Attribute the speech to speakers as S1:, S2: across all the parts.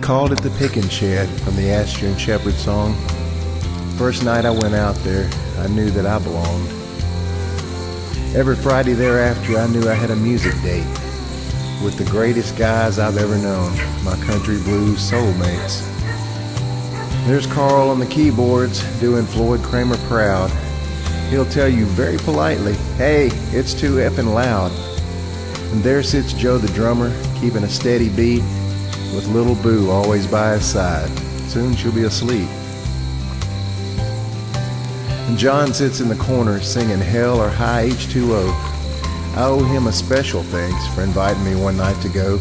S1: called it the Pickin Shed from the Astor and Shepherd song. First night I went out there, I knew that I belonged. Every Friday thereafter, I knew I had a music date with the greatest guys I've ever known, my country blues soulmates. There's Carl on the keyboards doing Floyd Kramer proud. He'll tell you very politely, "Hey, it's too effing loud." And there sits Joe the drummer, keeping a steady beat, with little Boo always by his side. Soon she'll be asleep. And John sits in the corner singing Hell or High H2O. I owe him a special thanks for inviting me one night to go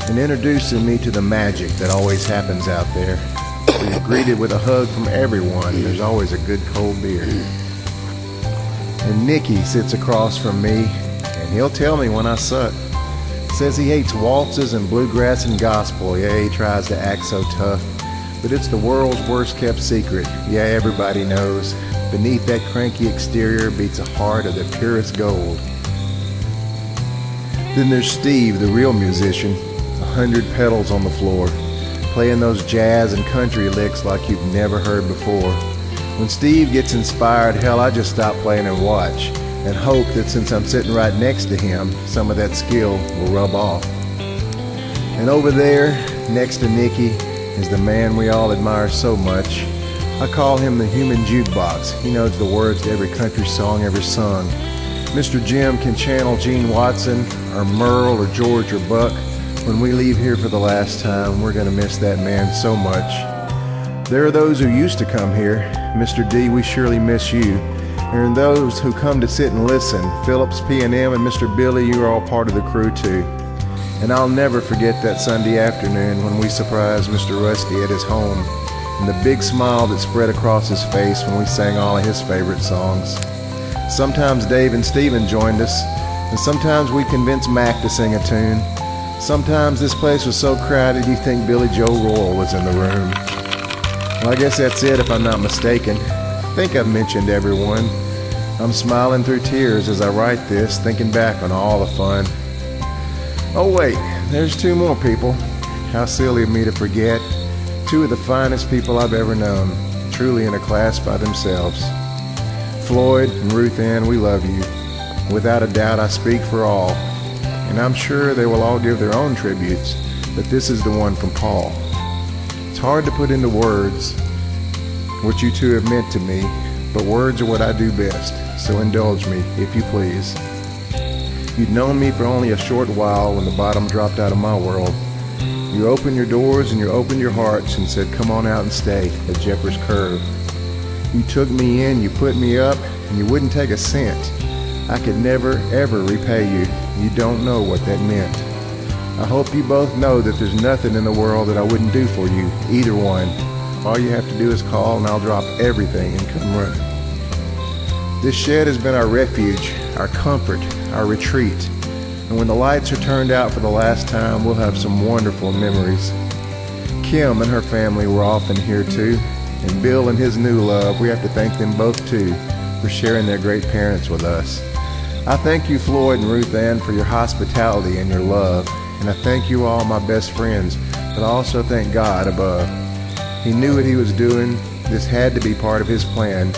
S1: and introducing me to the magic that always happens out there. We're greeted with a hug from everyone. There's always a good cold beer. And Nicky sits across from me, and he'll tell me when I suck. Says he hates waltzes and bluegrass and gospel. Yeah, he tries to act so tough, but it's the world's worst kept secret. Yeah, everybody knows. Beneath that cranky exterior beats a heart of the purest gold. Then there's Steve, the real musician, 100 pedals on the floor, playing those jazz and country licks like you've never heard before. When Steve gets inspired, hell, I just stop playing and watch, and hope that since I'm sitting right next to him, some of that skill will rub off. And over there, next to Nicky, is the man we all admire so much. I call him the human jukebox. He knows the words to every country song ever sung. Mr. Jim can channel Gene Watson, or Merle, or George, or Buck. When we leave here for the last time, we're going to miss that man so much. There are those who used to come here. Mr. D, we surely miss you. And those who come to sit and listen. Phillips, P&M, and Mr. Billy, you are all part of the crew too. And I'll never forget that Sunday afternoon when we surprised Mr. Rusty at his home, and the big smile that spread across his face when we sang all of his favorite songs. Sometimes Dave and Steven joined us, and sometimes we convinced Mac to sing a tune. Sometimes this place was so crowded you think Billy Joe Royal was in the room. Well, I guess that's it if I'm not mistaken. I think I've mentioned everyone. I'm smiling through tears as I write this, thinking back on all the fun. Oh wait, there's two more people. How silly of me to forget. Two of the finest people I've ever known, truly in a class by themselves. Floyd and Ruth Ann, we love you. Without a doubt, I speak for all. And I'm sure they will all give their own tributes, but this is the one from Paul. It's hard to put into words what you two have meant to me, but words are what I do best, so indulge me, if you please. You'd known me for only a short while when the bottom dropped out of my world. You opened your doors and you opened your hearts and said, "Come on out and stay," at Jeffers Curve. You took me in, you put me up, and you wouldn't take a cent. I could never, ever repay you. You don't know what that meant. I hope you both know that there's nothing in the world that I wouldn't do for you, either one. All you have to do is call and I'll drop everything and come running. This shed has been our refuge, our comfort, our retreat. And when the lights are turned out for the last time, we'll have some wonderful memories. Kim and her family were often here too, and Bill and his new love, we have to thank them both too for sharing their great parents with us. I thank you, Floyd and Ruth Ann, for your hospitality and your love, and I thank you all, my best friends, but I also thank God above. He knew what he was doing. This had to be part of his plan,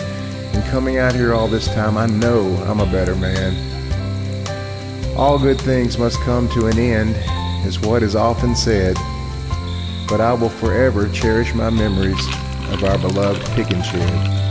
S1: and coming out here all this time, I know I'm a better man. All good things must come to an end, is what is often said, but I will forever cherish my memories of our beloved Pickin Shed.